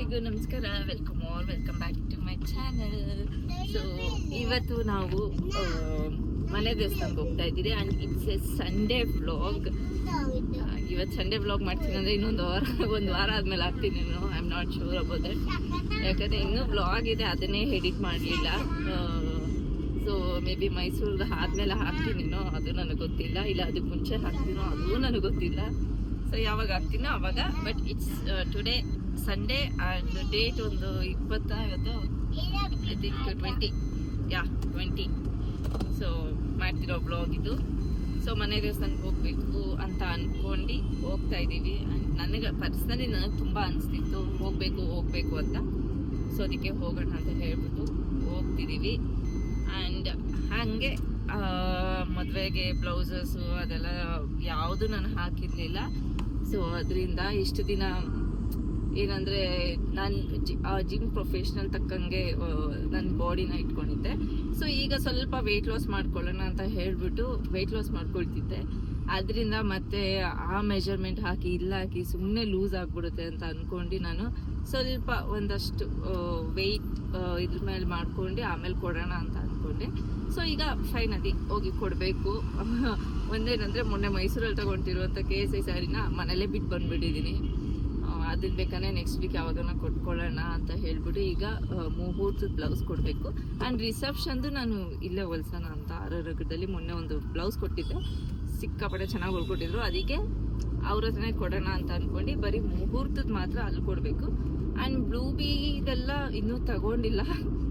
ಎಲ್ರಿಗೂ ನಮಸ್ಕಾರ. Welcome back to my channel. So ಇವತ್ತು ನಾವು ಮನೆ ದೇವಸ್ಥಾನಕ್ಕೆ ಹೋಗ್ತಾ ಇದ್ದೀರಿ and it's a Sunday vlog. ಇವತ್ತು ಸಂಡೇ ವ್ಲಾಗ್ ಮಾಡ್ತೀನಿ ಅಂದರೆ ಒಂದು ವಾರ ಆದಮೇಲೆ ಹಾಕ್ತೀನಿ. I am not sure about that, ಯಾಕಂದರೆ ಇನ್ನೂ ವ್ಲಾಗ್ ಇದೆ, ಅದನ್ನೇ ಎಡಿಟ್ ಮಾಡಲಿಲ್ಲ. ಸೊ ಮೇ ಬಿ ಮೈಸೂರು ಆದಮೇಲೆ ಹಾಕ್ತೀನಿನೋ ಅದು ನನಗೆ ಗೊತ್ತಿಲ್ಲ, ಇಲ್ಲ ಅದಕ್ಕೆ ಮುಂಚೆ ಹಾಕ್ತೀನೋ ಅದು ನನಗೆ ಗೊತ್ತಿಲ್ಲ. ಸೊ ಯಾವಾಗ ಹಾಕ್ತೀನೋ ಆವಾಗ. But it's today Sunday and date ಒಂದು 20 ಇವತ್ತು, ಐ ಥಿಂಕ್ 20. ಸೊ ಮಾಡ್ತಿರೋ ಬ್ಲಾಗ್ ಇದು. ಸೊ ಮನೆ ದೇವಸ್ಥಾನಕ್ಕೆ ಹೋಗಬೇಕು ಅಂತ ಅಂದ್ಕೊಂಡು ಹೋಗ್ತಾ ಇದ್ದೀವಿ. ನನಗೆ ತುಂಬ ಅನಿಸ್ತಿತ್ತು ಹೋಗಬೇಕು ಅಂತ. ಸೊ ಅದಕ್ಕೆ ಹೋಗೋಣ ಅಂತ ಹೇಳ್ಬಿಟ್ಟು ಹೋಗ್ತಿದ್ದೀವಿ. ಆ್ಯಂಡ್ ಹಾಗೆ ಮದುವೆಗೆ ಬ್ಲೌಸಸ್ಸು ಅದೆಲ್ಲ ಯಾವುದು ನಾನು ಹಾಕಿರಲಿಲ್ಲ. ಸೊ ಅದರಿಂದ ಇಷ್ಟು ದಿನ ಏನಂದರೆ ನಾನು ಜಿಮ್ ಪ್ರೊಫೆಷ್ನಲ್ ತಕ್ಕಂಗೆ ನನ್ನ ಬಾಡಿನ ಇಟ್ಕೊಂಡಿದ್ದೆ. ಸೊ ಈಗ ಸ್ವಲ್ಪ ವೆಯ್ಟ್ ಲಾಸ್ ಮಾಡ್ಕೊಳ್ಳೋಣ ಅಂತ ಹೇಳಿಬಿಟ್ಟು ವೆಯ್ಟ್ ಲಾಸ್ ಮಾಡ್ಕೊಳ್ತಿದ್ದೆ. ಅದರಿಂದ ಮತ್ತೆ ಆ ಮೆಜರ್ಮೆಂಟ್ ಹಾಕಿ ಸುಮ್ಮನೆ ಲೂಸ್ ಆಗಿಬಿಡುತ್ತೆ ಅಂತ ಅಂದ್ಕೊಂಡು ನಾನು ಸ್ವಲ್ಪ ಒಂದಷ್ಟು ವೆಯ್ಟ್ ಇದ್ರ ಮೇಲೆ ಮಾಡ್ಕೊಂಡು ಆಮೇಲೆ ಕೊಡೋಣ ಅಂತ ಅಂದ್ಕೊಂಡೆ. ಸೊ ಈಗ ಫೈನಲಿ ಹೋಗಿ ಕೊಡಬೇಕು. ಒಂದೇನಂದರೆ ಮೊನ್ನೆ ಮೈಸೂರಲ್ಲಿ ತಗೊಳ್ತಿರುವಂಥ KSI ಸ್ಯಾರಿನ ಮನೇಲೇ ಬಿಟ್ಟು ಬಂದುಬಿಟ್ಟಿದ್ದೀನಿ. ಅದನ್ನ ಬೇಕಾದ್ರೆ ನೆಕ್ಸ್ಟ್ ವೀಕ್ ಯಾವಾಗನ ಕೊಟ್ಕೊಳ್ಳೋಣ ಅಂತ ಹೇಳ್ಬಿಟ್ಟು ಈಗ ಮುಹೂರ್ತದ ಬ್ಲೌಸ್ ಕೊಡಬೇಕು. ಆ್ಯಂಡ್ ರಿಸೆಪ್ಷನ್ದು ನಾನು ಇಲ್ಲೇ ಹೊಲ್ಸೋಣ ಅಂತ ಆರರಗದಲ್ಲಿ ಮೊನ್ನೆ ಒಂದು ಬ್ಲೌಸ್ ಕೊಟ್ಟಿದ್ದೆ, ಸಿಕ್ಕಾಪಟ್ಟೆ ಚೆನ್ನಾಗಿ ಹೊಲ್ಕೊಟ್ಟಿದ್ರು. ಅದಕ್ಕೆ ಅವ್ರ ಹತ್ರನೇ ಕೊಡೋಣ ಅಂತ ಅಂದ್ಕೊಂಡು ಬರೀ ಮುಹೂರ್ತದ ಮಾತ್ರ ಅಲ್ಲಿ ಕೊಡಬೇಕು. ಆ್ಯಂಡ್ ಬ್ಲೂ ಬೀದೆಲ್ಲ ಇನ್ನೂ ತಗೊಂಡಿಲ್ಲ,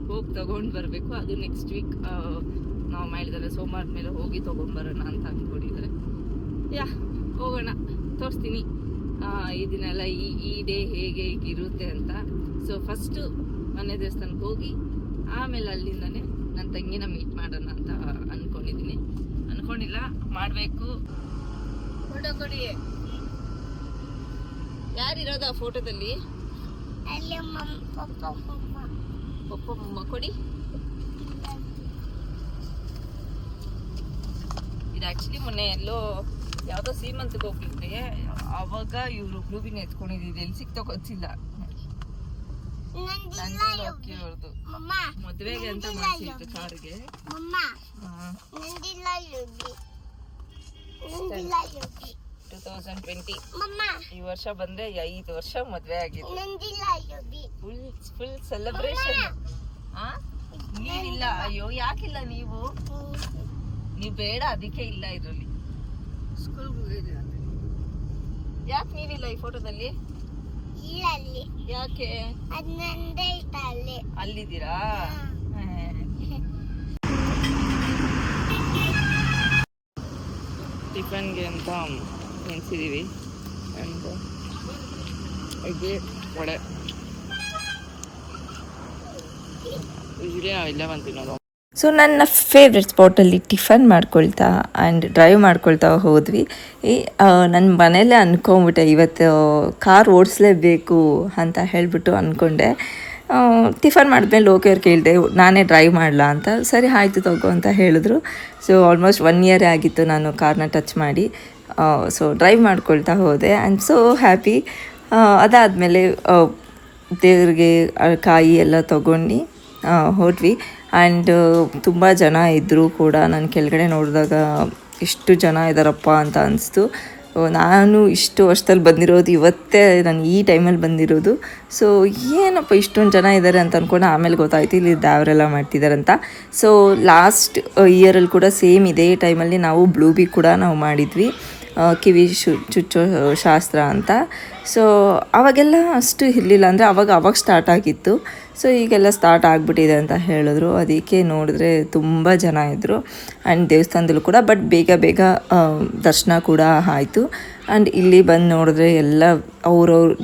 ಹೋಗಿ ತಗೊಂಡು ಬರಬೇಕು. ಅದು ನೆಕ್ಸ್ಟ್ ವೀಕ್ ನಾವು ಮಾಡಿದರೆ ಸೋಮವಾರದ ಮೇಲೆ ಹೋಗಿ ತೊಗೊಂಬರೋಣ ಅಂತ ಅಂದ್ಕೊಂಡಿದ್ದಾರೆ. ಹೋಗೋಣ, ತೋರಿಸ್ತೀನಿ ಇದನ್ನೆಲ್ಲ ಈ ಡೇ ಹೇಗೆ ಇರುತ್ತೆ ಅಂತ. ಸೊ ಫಸ್ಟು ಮನೆ ದೇವಸ್ಥಾನಕ್ಕೆ ಹೋಗಿ ಆಮೇಲೆ ಅಲ್ಲಿಂದನೇ ನನ್ನ ತಂಗಿನ ಮೀಟ್ ಮಾಡೋಣ ಅಂತ ಅನ್ಕೊಂಡಿಲ್ಲ, ಮಾಡಬೇಕು. ಫೋಟೋ ಕೊಡಿ. ಯಾರಿರೋದು ಆ ಫೋಟೋದಲ್ಲಿ? ಪಪ್ಪ ಮಮ್ಮ ಕೊಡಿ. ಇದು ಆ್ಯಕ್ಚುಲಿ ಮೊನ್ನೆ ಎಲ್ಲೋ ಯಾವುದೋ ಸೀಮಂತಕ್ಕೆ ಹೋಗ್ಲಿಕ್ಕೆ ಅವಾಗ ಇವರು ಬ್ಲೂಬಿನ ಎತ್ಕೊಂಡಿದ್ದು, ಎಲ್ಲಿ ಸಿಕ್ತೋ ಗೊತ್ತಿಲ್ಲ. ಅವ್ರದ್ದು ಮದುವೆಗೆ ಅಂತ ಮಾಡಿಸಿತ್ತು ಕಾರಿಗೆ. 2020 ಈ ವರ್ಷ ಬಂದ್ರೆ 5 ವರ್ಷ ಮದುವೆ ಆಗಿದೆ. Full celebration. ನೀವಿಲ್ಲ? ಅಯ್ಯೋ ಯಾಕಿಲ್ಲ ನೀವು ಬೇಡ, ಅದಕ್ಕೆ ಇಲ್ಲ ಇದರಲ್ಲಿ. ಯಾಕೆ ನೀವಿಲ್ಲ ಈ ಫೋಟೋದಲ್ಲಿ? ಯಾಕೆ ಅಲ್ಲಿದ್ದೀರಾ? ಟಿಫನ್ಗೆ ಅಂತ ನೆನೆಸಿದೀವಿ. ಇದು ವಡೆ ಯೂಶಲಿ ನಾವೆಲ್ಲ ಬಂತೀವಿ. ಸೊ ನನ್ನ ಫೇವ್ರೆಟ್ ಸ್ಪಾಟಲ್ಲಿ ಟಿಫನ್ ಮಾಡ್ಕೊಳ್ತಾ ಆ್ಯಂಡ್ ಡ್ರೈವ್ ಮಾಡ್ಕೊಳ್ತಾ ಹೋದ್ವಿ. ನನ್ನ ಮನೇಲೇ ಅಂದ್ಕೊಂಬಿಟ್ಟೆ ಇವತ್ತು ಕಾರ್ ಓಡಿಸ್ಲೇಬೇಕು ಅಂತ ಹೇಳಿಬಿಟ್ಟು ಅಂದ್ಕೊಂಡೆ. ಟಿಫನ್ ಮಾಡಿದ್ಮೇಲೆ ಅವ್ರು ಕೇಳಿದೆ ನಾನೇ ಡ್ರೈವ್ ಮಾಡಲಾ ಅಂತ. ಸರಿ ಆಯಿತು ತಗೋ ಅಂತ ಹೇಳಿದ್ರು. ಸೊ ಆಲ್ಮೋಸ್ಟ್ 1 ಇಯರೇ ಆಗಿತ್ತು ನಾನು ಕಾರ್ನ ಟಚ್ ಮಾಡಿ. ಸೊ ಡ್ರೈವ್ ಮಾಡ್ಕೊಳ್ತಾ ಹೋದೆ. I am so happy. ಅದಾದಮೇಲೆ ದೇವ್ರಿಗೆ ಕಾಯಿ ಎಲ್ಲ ತೊಗೊಂಡು ಹೊರಟ್ವಿ. ಆ್ಯಂಡ್ ತುಂಬ ಜನ ಇದ್ದರು ಕೂಡ. ನಾನು ಕೆಳಗಡೆ ನೋಡಿದಾಗ ಎಷ್ಟು ಜನ ಇದ್ದಾರಪ್ಪ ಅಂತ ಅನಿಸ್ತು. ನಾನು ಇಷ್ಟು ವರ್ಷದಲ್ಲಿ ಬಂದಿರೋದು ಇವತ್ತೇ, ನಾನು ಈ ಟೈಮಲ್ಲಿ ಬಂದಿರೋದು. ಸೊ ಏನಪ್ಪ ಇಷ್ಟೊಂದು ಜನ ಇದ್ದಾರೆ ಅಂತ ಅಂದ್ಕೊಂಡು ಆಮೇಲೆ ಗೊತ್ತಾಯ್ತು ಇಲ್ಲಿ ದಾವರೆಲ್ಲ ಮಾಡ್ತಿದ್ದಾರೆ ಅಂತ. ಸೊ ಲಾಸ್ಟ್ ಇಯರಲ್ಲಿ ಕೂಡ ಸೇಮ್ ಇದೇ ಟೈಮಲ್ಲಿ ನಾವು ಬ್ಲೂ ಬಿ ಕೂಡ ನಾವು ಮಾಡಿದ್ವಿ, ಕಿವಿ ಚುಚ್ಚೋ ಶಾಸ್ತ್ರ ಅಂತ. ಸೊ ಅವಾಗೆಲ್ಲ ಅಷ್ಟು ಇರಲಿಲ್ಲ, ಅಂದರೆ ಅವಾಗ ಸ್ಟಾರ್ಟ್ ಆಗಿತ್ತು. ಸೊ ಈಗೆಲ್ಲ ಸ್ಟಾರ್ಟ್ ಆಗಿಬಿಟ್ಟಿದೆ ಅಂತ ಹೇಳಿದ್ರು. ಅದಕ್ಕೆ ನೋಡಿದ್ರೆ ತುಂಬ ಜನ ಇದ್ದರು. ಆ್ಯಂಡ್ ದೇವಸ್ಥಾನದಲ್ಲೂ ಕೂಡ ಬಟ್ ಬೇಗ ದರ್ಶನ ಕೂಡ ಆಯಿತು. ಆ್ಯಂಡ್ ಇಲ್ಲಿ ಬಂದು ನೋಡಿದ್ರೆ ಎಲ್ಲ ಅವ್ರವ್ರು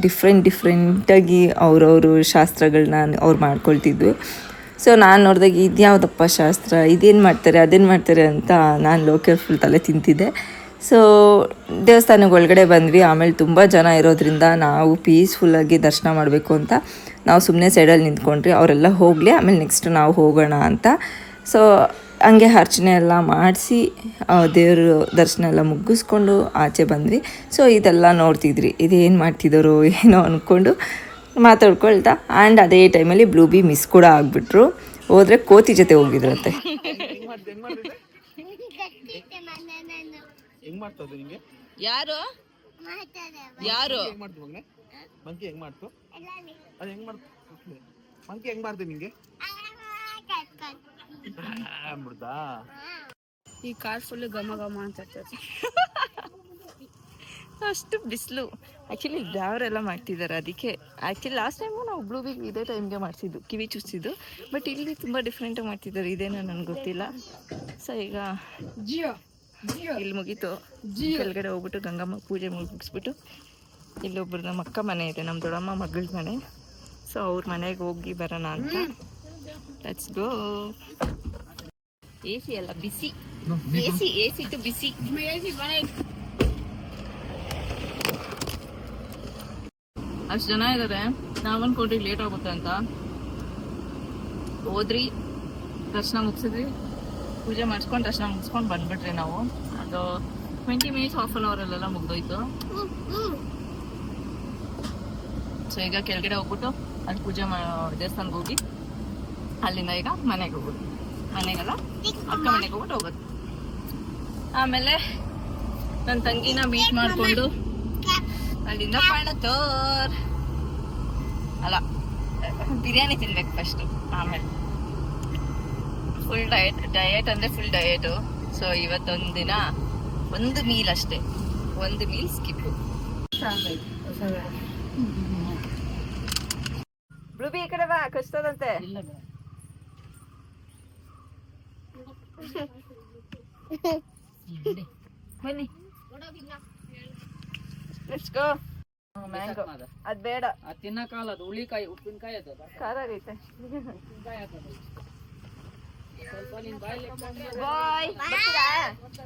ಡಿಫ್ರೆಂಟಾಗಿ ಅವ್ರವರು ಶಾಸ್ತ್ರಗಳನ್ನ ಅವ್ರು ಮಾಡ್ಕೊಳ್ತಿದ್ವಿ. ಸೊ ನಾನು ನೋಡಿದಾಗ ಇದ್ಯಾವುದಪ್ಪ ಶಾಸ್ತ್ರ, ಇದೇನು ಮಾಡ್ತಾರೆ ಅದೇನು ಮಾಡ್ತಾರೆ ಅಂತ ನಾನು ಲೋಕಲ್ ಫುಲ್ ತಲೆ ತಿಂತಿದ್ದೆ. ಸೊ ದೇವಸ್ಥಾನಕ್ಕೆ ಒಳಗಡೆ ಬಂದ್ವಿ. ಆಮೇಲೆ ತುಂಬ ಜನ ಇರೋದ್ರಿಂದ ನಾವು ಪೀಸ್ಫುಲ್ಲಾಗಿ ದರ್ಶನ ಮಾಡಬೇಕು ಅಂತ ನಾವು ಸುಮ್ಮನೆ ಸೈಡಲ್ಲಿ ನಿಂತ್ಕೊಂಡ್ರಿ. ಅವರೆಲ್ಲ ಹೋಗಲಿ, ಆಮೇಲೆ ನೆಕ್ಸ್ಟ್ ನಾವು ಹೋಗೋಣ ಅಂತ. ಸೊ ಹಂಗೆ ಅರ್ಚನೆ ಎಲ್ಲ ಮಾಡಿಸಿ ದೇವ್ರ ದರ್ಶನ ಎಲ್ಲ ಮುಗಿಸ್ಕೊಂಡು ಆಚೆ ಬಂದ್ವಿ. ಸೊ ಇದೆಲ್ಲ ನೋಡ್ತಿದ್ರಿ, ಇದೇನು ಮಾಡ್ತಿದ್ದಾರೋ ಏನೋ ಅಂದ್ಕೊಂಡು ಮಾತಾಡ್ಕೊಳ್ತಾ ಆ್ಯಂಡ್ ಅದೇ ಟೈಮಲ್ಲಿ ಬ್ಲೂಬಿ ಮಿಸ್ ಕೂಡ ಆಗಿಬಿಟ್ರು. ಹೋದರೆ ಕೋತಿ ಜೊತೆ ಹೋಗಿದ್ರಂತೆ. ಯಾರು ಯಾರು ಈ ಕಾರ್ ಫುಲ್ ಘಮ ಘಮ ಅಂತ ಅಷ್ಟು ಬಿಸಿಲು. ಆ್ಯಕ್ಚುಲಿ ಡ್ರೈವರೆಲ್ಲ ಮಾಡ್ತಿದ್ದಾರೆ ಅದಕ್ಕೆ. ಆ್ಯಕ್ಚುಲಿ ಲಾಸ್ಟ್ ಟೈಮು ನಾವು ಬ್ಲೂಬಿ ಇದೇ ಟೈಮ್ಗೆ ಮಾಡಿಸಿದ್ದು, ಕಿವಿ ಚುಚ್ಚಿದ್ದು. ಬಟ್ ಇಲ್ಲಿ ತುಂಬ ಡಿಫ್ರೆಂಟಾಗಿ ಮಾಡ್ತಿದ್ದಾರೆ, ಇದೇನೋ ನನಗೆ ಗೊತ್ತಿಲ್ಲ. ಸೊ ಈಗ ಇಲ್ಲಿ ಮುಗೀತು. ಕೆಳಗಡೆ ಹೋಗ್ಬಿಟ್ಟು ಗಂಗಮ್ಮ ಪೂಜೆ ಮುಗಿಸ್ಬಿಟ್ಟು ಇಲ್ಲೊಬ್ರು ನಮ್ಮ ಅಕ್ಕ ಮನೆ ಇದೆ, ನಮ್ಮ ದೊಡ್ಡಮ್ಮ ಮಗಳ ಮನೆ. ಸೊ ಅವ್ರ ಮನೆಗೆ ಹೋಗಿ ಬರೋಣ ಅಂತ. Let's go. ಎ ಸಿ ಅಲ್ಲ, ಬಿಸಿ. ಎ ಸಿ ಟು ಬಿಸಿ. ಅಷ್ಟು ಜನ ಇದ್ದಾರೆ. ನಾವನ್ಕೊಂಡ್ರಿ ಲೇಟ್ ಆಗುತ್ತೆ ಅಂತ ಹೋದ್ರಿ, ದರ್ಶನ ಮುಗಿಸಿದ್ವಿ, ಪೂಜೆ ಮಾಡಿಸ್ಕೊಂಡು ದರ್ಶನ ಮುಗಿಸ್ಕೊಂಡು ಬಂದ್ಬಿಟ್ರಿ ನಾವು. ಅದು 20 ಮಿನಿಟ್ಸ್ ಹಾಫ್ ಆನ್ ಅವರಲ್ಲೆಲ್ಲ ಮುಗ್ದೋಯ್ತು. ಸೊ ಈಗ ಕೆಳಗಡೆ ಹೋಗ್ಬಿಟ್ಟು ಅಲ್ಲಿ ಪೂಜೆ ದೇವಸ್ಥಾನಕ್ಕೆ ಹೋಗಿ ಅಲ್ಲಿಂದ ಈಗ ಮನೆಗೆ ಹೋಗೋದು. ಮನೆಗೆಲ್ಲ ಅಕ್ಕ ಮನೆಗೆ ಹೋಗ್ಬಿಟ್ಟು ಹೋಗೋದು. ಆಮೇಲೆ ನನ್ನ ತಂಗಿನ ಮೀಟ್ ಮಾಡಿಕೊಂಡು ಅಲ್ಲಿಂದ ಪಾಣತೋರ್ ಅಲ್ಲ ಬಿರಿಯಾನಿ ತಿನ್ಬೇಕು ಫಸ್ಟ್, ಆಮೇಲೆ ಫುಲ್ ಡಯಟ್ ಅಂದರೆ ಫುಲ್ ಡಯಟು. ಸೊ ಇವತ್ತೊಂದು ದಿನ ಒಂದು ಮೀಲ್ ಅಷ್ಟೇ, ಒಂದು ಮೀಲ್ ಸ್ಕಿಪ್ಪು. ಬ್ಲೂಬಿ ಈ ಕಡೆ ಬಾ, ಕಷ್ಟದಂತೆ. ಬನ್ನಿ ಲೆಟ್ಸ್ ಗೋ. ಮ್ಯಾಂಗೋ ಅದ್ ಬೇಡ, ಅದು ತಿನ್ನಕಾಲ, ಅದು ಹುಳಿಕಾಯಿ ಉಪ್ಪಿನಕಾಯಿ ಅದು ಖಾರ ಆಗೈತೆ. ಸ್ವಲ್ಪ ನಿನ್ ಬಾಯಲ್ಲಿ ಬಾಯ್,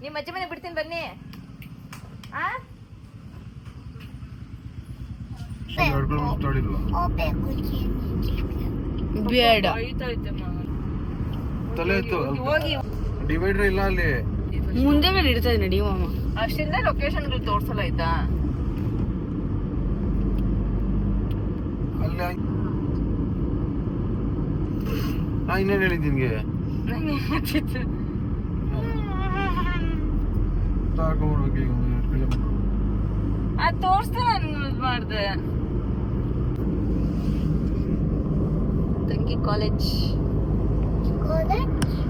ನಿಮ್ಮ ಅಜ್ಜಿ ಮನೆ ಬಿಡ್ತೀನಿ ಬನ್ನಿ. ಬೇಡ ಹೋಗಿ ಡಿವೈಡರ್ ಇಲ್ಲ ಅಲ್ಲಿ ಮುಂದೆ ಮೇಲೆ ಇಡ್ತದೆ ನಡಿ ಮಾಮ. ಅಷ್ಟಿಂದ ಲೊಕೇಶನ್ಗಳು ತೋರ್ಸಲ್ಲ ಆಯ್ತಾ. ಅಲ್ಲಿ ಇನ್ನೇನು ಹೇಳಿದ್ದು ನಿನ್ಗೆ ಅದ್ ತೋರ್ಸ್ತಾ ನಾನು ಮಾಡ್ದೆ. ತಂಗಿ ಕಾಲೇಜ್,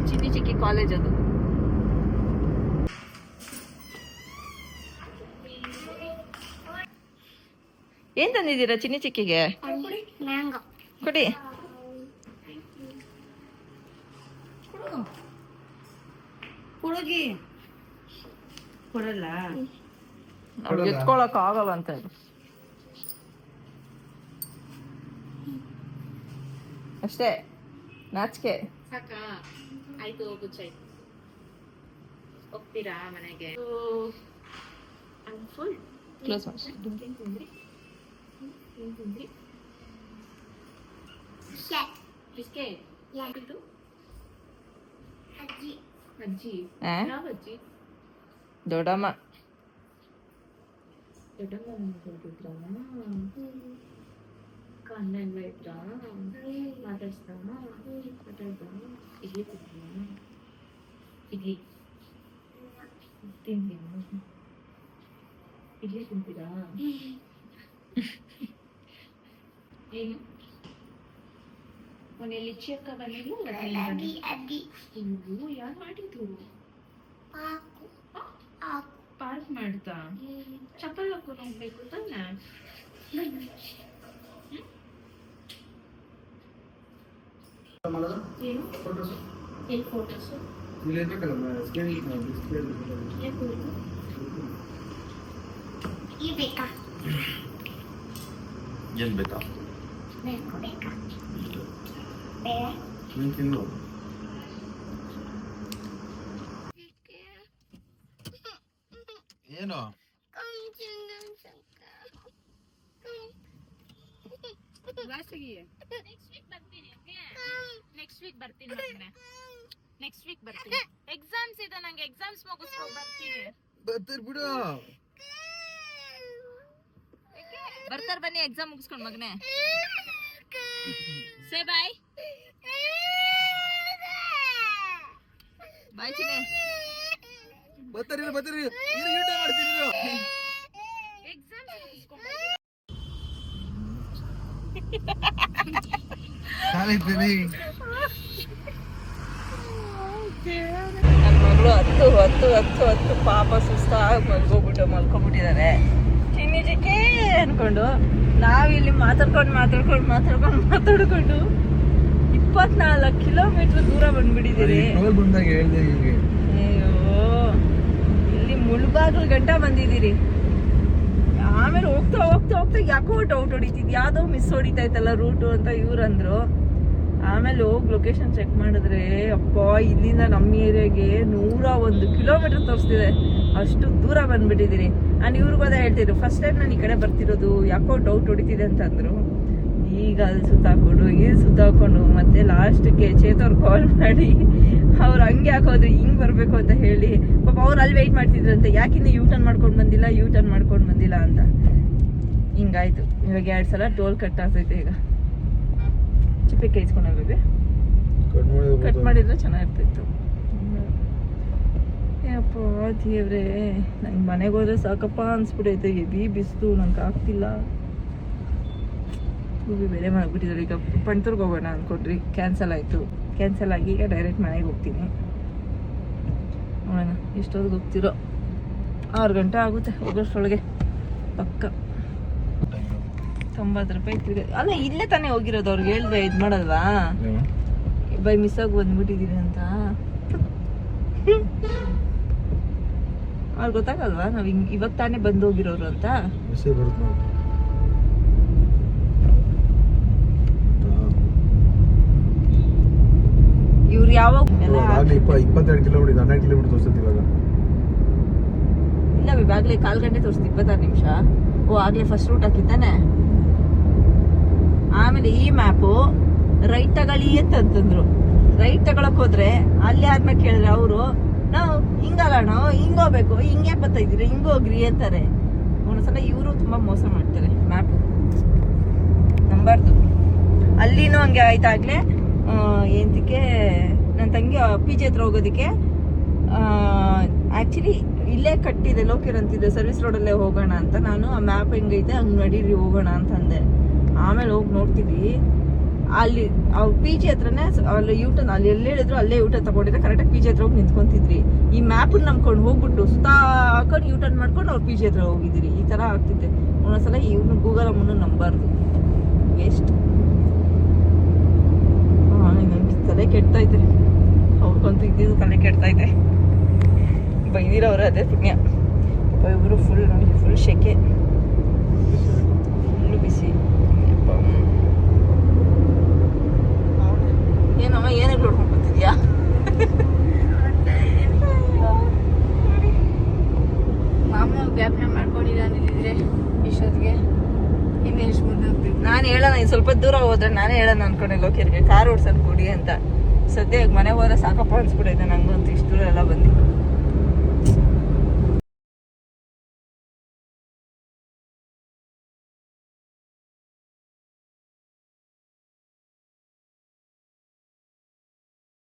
ಚಿಕ್ಕಿ ಚಿಕ್ಕಿ ಕಾಲೇಜ್ ಅದು. ಏನ್ ತಂದಿದ್ದೀರಾ ಚಿನ್ನಿ ಚಿಕ್ಕಿಗೆ? ಕೊಡಿ. ಹುಡುಗಿ ಕೊಡಲ್ಲ, ಎತ್ಕೊಳಕ್ ಆಗಲ್ಲ ಅಂತ ಹೇಳಿ ಅಷ್ಟೇ. ನಾಚಿಕೆ ಸಾಕ ಆಯ್ತು. ಹೋಗು ಚೈ, ಹೋಗ್ತೀರಾ ಮನೆಗೆ? ಫುಲ್ ಕ್ಲೋಸ್ ಮಾಡಿ. ಬಿಸ್ಕೆಟ್ ಯಾಕಿದು? ಅಜ್ಜಿ ಯಾವ ಅಜ್ಜಿ? ದೊಡ್ಡಮ್ಮ. ದೊಡ್ಡಮ್ಮ ಹೋಗಿದ್ರ ಕಣ್ಣೆಲ್ಲ ಇದ್ರ ಮಾತಾಡ್ಸ್ದ ಇಡ್ಲಿ ತಿಂತೀರ? ಇಡ್ಲಿ ತಿಂತೀರಾ? ಇಡ್ಲಿ ತಿಂತೀರಾ? ಏನು ಮನೆಯಲ್ಲಿ ಚಿಕ್ಕ ಬಂದಿಲ್ಲ? ಯಾರು ಮಾಡಿದ್ರು? ಪಾರ್ಕ್ ಮಾಡ್ತಾ ಚಪ್ಪಲ್ ಹಾಕೊಂಡು ಹೋಗ್ಬೇಕು ತಾನೆ. ಏನು ಫೋಟೋಸ್ ಏನ್ ಬೇಕಾ? ನೀನ್ ತಿನ್ನು. ಏನು ನೆಕ್ಸ್ಟ್ ವೀಕ್ ಬರ್ತೀನಿ. ನೆಕ್ಸ್ಟ್ ವೀಕ್ ಬರ್ತೀನಿ. ಎಕ್ಸಾಮ್ಸ್ ಇದೆ ನಂಗೆ, ಎಕ್ಸಾಮ್ಸ್ ಮುಗಿಸ್ಕೊಂಡು ಬರ್ತೀನಿ. ಬರ್ತೀರಿ ಬಿಡು. ಬರ್ತಾರ ಬನ್ನಿ ಎಕ್ಸಾಮ್ ಮುಗಿಸ್ಕೊಂಡು ಮಗನೇ. ಸೇ ಬಾಯ್ ಬಾಯ್ ಚಿನ್ನಿ. ಬರ್ತಾರಿ ಊಟ ಮಾಡ್ತೀನಿ ನನ್ನ ಮಗಳು ಹತ್ತು ಪಾಪ ಸುಸ್ತಾಗಿ ಮಲ್ಕೊಂಡ್ಬಿಟ್ಟಿದ್ದಾರೆ. ಚಿನ್ನಿ ಚಿಕ್ಕಿ ಅನ್ಕೊಂಡು ನಾವಿಲ್ಲಿ ಮಾತಾಡ್ಕೊಂಡು 24 ಕಿಲೋಮೀಟರ್ ದೂರ ಬಂದ್ಬಿಟ್ಟಿದ್ದೀರಿ. ಬಂದಾಗ ಹೇಳ್ದೆ ಹೀಗೆ. ಅಯ್ಯೋ ಇಲ್ಲಿ ಮುಳ್ಬಾಗಿಲು ಗಂಟ ಬಂದಿದ್ದೀರಿ. ಆಮೇಲೆ ಹೋಗ್ತಾ ಯಾಕೋ ಡೌಟ್ ಹೊಡಿತಿದ್, ಯಾವ್ದೋ ಮಿಸ್ ಹೊಡಿತಾ ಇತ್ತಲ್ಲ ರೂಟು ಅಂತ ಇವ್ರಂದ್ರು. ಆಮೇಲೆ ಹೋಗಿ ಲೊಕೇಶನ್ ಚೆಕ್ ಮಾಡಿದ್ರೆ ಅಪ್ಪ ಇಲ್ಲಿಂದ ನಮ್ಮ ಏರಿಯಾಗೆ 101 ಕಿಲೋಮೀಟರ್ ತೋರಿಸ್ತಿದೆ. ಅಷ್ಟು ದೂರ ಬಂದ್ಬಿಟ್ಟಿದ್ದೀರಿ. ನಾನು ಇವ್ರಿಗೂ ಅದೇ ಹೇಳ್ತಿದ್ರು, ಫಸ್ಟ್ ಟೈಮ್ ನಾನು ಈ ಕಡೆ ಬರ್ತಿರೋದು, ಯಾಕೋ ಡೌಟ್ ಹೊಡಿತಿದೆ ಅಂತಂದ್ರು. ಈಗ ಅಲ್ಲಿ ಸುತ್ತಾಕೊಂಡು ಮತ್ತೆ ಲಾಸ್ಟ್ಗೆ ಚೇತವ್ರು ಕಾಲ್ ಮಾಡಿ ಅವ್ರು ಹಂಗೆ ಹಾಕೋದ್ರಿ ಹಿಂಗ್ ಬರ್ಬೇಕು ಅಂತ ಹೇಳಿ ಪಾಪ ಅವ್ರು ಅಲ್ಲಿ ವೆಯ್ಟ್ ಮಾಡ್ತಿದ್ರಂತೆ, ಯಾಕಿಂದ ಯೂ ಟರ್ನ್ ಮಾಡ್ಕೊಂಡು ಬಂದಿಲ್ಲ ಅಂತ. ಹಿಂಗಾಯ್ತು. ಇವಾಗ 2 ಸಲ ಟೋಲ್ ಕಟ್ ಆಗ್ತೈತೆ. ಈಗ ಚಿಪ್ಪಕ್ಕೆ ಇಸ್ಕೊಂಡೋಗ್ಬೇಕು, ಕಟ್ ಮಾಡಿದ್ರೆ ಚೆನ್ನಾಗಿರ್ತಿತ್ತು. ಅಪ್ಪ ದೇವ್ರೆ, ನಂಗೆ ಮನೆಗೆ ಹೋದ್ರೆ ಸಾಕಪ್ಪ ಅನ್ಸ್ಬಿಟ್ಟೈತೆ. ಹೆವಿ ಬಿಸಿಲು, ನಂಗೆ ಆಗ್ತಿಲ್ಲ. ಹೂವಿ ಬೇರೆ ಮಾಡ್ಬಿಟ್ಟಿದ್ದಾರೆ. ಈಗ ಪಂಟೂರ್ಗೆ ಹೋಗೋಣ ಅಂದ್ಕೊಟ್ರಿ, ಕ್ಯಾನ್ಸಲ್ ಆಗಿ ಈಗ ಡೈರೆಕ್ಟ್ ಮನೆಗೆ ಹೋಗ್ತೀನಿ. ನೋಡೋಣ ಎಷ್ಟೊತ್ತಿಗೆ ಹೋಗ್ತಿರೋ. 6 ಗಂಟೆ ಆಗುತ್ತೆ ಹೋಗೋಷ್ಟರೊಳಗೆ ಪಕ್ಕ. 90 ರೂಪಾಯಿ ತಿರ್ಗ. ಅಲ್ಲ ಇಲ್ಲೇ ತಾನೇ ಹೋಗಿರೋದು, ಅವ್ರಿಗೆ ಹೇಳಿದ್ರೆ ಇದು ಮಾಡಲ್ವಾ, ಬೈ ಮಿಸ್ ಆಗಿ ಬಂದ್ಬಿಟ್ಟಿದ್ದೀರಿ ಅಂತ. ಅವ್ರಿಗೆ ಗೊತ್ತಾಗಲ್ವಾ ನಾವ್ ಇವಾಗ ತಾನೇ ಬಂದು ಹೋಗಿರೋರು ಅಂತ. ಇವ್ರು ಯಾವಾಗ 22 ಕಿಲೋಮೀಟರ್ 12 ಕಿಲೋಮೀಟರ್ ತೋರಿಸುತ್ತೆ ಇವಾಗ. ಇಲ್ಲ ಆಗ್ಲೇ 1/4 ಗಂಟೆ ತೋರಿಸ್ತು, 26 ನಿಮಿಷ. ಓ ಆಗ್ಲೇ ಫಸ್ಟ್ ರೂಟ್ ಹಾಕಿದ್ದಾನೆ. ಆಮೇಲೆ ಈ ಮ್ಯಾಪು ರೈಟ್ ತಗೊಳ್ಳಿ ಅಂತಂದ್ರು. ರೈಟ್ ತಗೊಳಕ್ ಹೋದ್ರೆ ಅಲ್ಲಿ ಆದ್ಮೇಲೆ ಕೇಳಿದ್ರೆ ಅವರು, ನಾವು ಹಿಂಗಲ್ಲ, ನಾವು ಹಿಂಗ್ ಹೋಗ್ಬೇಕು, ಹಿಂಗೆ ಬರ್ತಾ ಇದೀರಿ, ಹಿಂಗ್ ಹೋಗ್ರಿ ಅಂತಾರೆ. ಒಂದ್ಸಲ ಇವರು ತುಂಬಾ ಮೋಸ ಮಾಡ್ತಾರೆ. ಮ್ಯಾಪು ನಂಬರ್ದು ಅಲ್ಲಿನೂ ಹಂಗೆ ಆಯ್ತಾಗ್ಲೇ. ಎಂತಕ್ಕೆ ನನ್ನ ತಂಗಿ PG ಹತ್ರ ಹೋಗೋದಕ್ಕೆ ಆಕ್ಚುಲಿ ಇಲ್ಲೇ ಕಟ್ಟಿದೆ, ಲೋಕೇರ್ ಅಂತಿದೆ, ಸರ್ವಿಸ್ ರೋಡಲ್ಲೇ ಹೋಗೋಣ ಅಂತ. ನಾನು ಆ ಮ್ಯಾಪ್ ಹೆಂಗೈತೆ ಹಂಗೆ ನಡೀರಿ ಹೋಗೋಣ ಅಂತಂದೆ. ಆಮೇಲೆ ಹೋಗಿ ನೋಡ್ತಿದ್ವಿ, ಅಲ್ಲಿ ಅವ್ರು PG ಹತ್ರನೇ ಅಲ್ಲಿ ಯೂಟರ್ನ್, ಅಲ್ಲಿ ಎಲ್ಲಿ ಹೇಳಿದ್ರು ಅಲ್ಲೇ ಯೂಟರ್ನ್ ತಗೊಂಡಿದ್ರೆ ಕರೆಕ್ಟಾಗಿ PG ಹತ್ರ ಹೋಗಿ ನಿಂತ್ಕೊಂತಿದ್ರಿ. ಈ ಮ್ಯಾಪನ್ನ ನಂಬ್ಕೊಂಡು ಹೋಗ್ಬಿಟ್ಟು ಸುತ್ತಾಕೊಂಡು ಯೂಟರ್ನ್ ಮಾಡ್ಕೊಂಡು ಅವ್ರು PG ಹತ್ರ ಹೋಗಿದ್ದೀರಿ. ಈ ಥರ ಆಗ್ತಿದ್ದೆ. ಒಂದೊಂದ್ಸಲ ಇವ್ನು ಗೂಗಲ್ ಅಮ್ಮನ್ನು ನಂಬಾರ್ದು, ವೇಸ್ಟ್. ನಂಗೆ ತಲೆ ಕೆಡ್ತೈತೆ, ಅವ್ರಿಗಂತೂ ಇದ್ದಿದ್ದು ತಲೆ ಕೆಡ್ತೈತೆ. ಬೈದಿರೋರು ಅದೇ ಪುಣ್ಯ. ಇವರು ಫುಲ್ ನೋಡಿ, ಫುಲ್ ಶೆಕೆ, ಫುಲ್ಲು ಬಿಸಿ. ಏನಮ್ಮ ಏನಾಗ ನೋಡ್ಕೊಂಡು ಬರ್ತಿದ್ಯಾ? ಮಾಮೂಲಿ ವ್ಯಾಪಾರ ಮಾಡ್ಕೊಂಡಿದ್ದಾನಿದ್ರೆ ಇಷ್ಟೊತ್ತಿಗೆ ಇನ್ನು ಎಷ್ಟು ಮುಂದೆ ಹೋಗ್ತಿದ್ದೆ. ನಾನು ಹೇಳೋಣ, ಇನ್ನು ಸ್ವಲ್ಪ ದೂರ ಹೋದ್ರೆ ನಾನೇ ಹೇಳೋಣ ಅನ್ಕೊಂಡೆ ಲೋಕೇರ್ಗೆ ಕಾರ್ ಓಡ್ಸೋದು ಕೊಡಿ ಅಂತ. ಸದ್ಯ ಮನೆಗೆ ಹೋದ್ರೆ ಸಾಕಪ್ಪ ಅನ್ಸ್ಬಿಟ್ಟೈತೆ ನಂಗಂತೂ, ಇಷ್ಟು ದೂರ ಎಲ್ಲ ಬಂದು.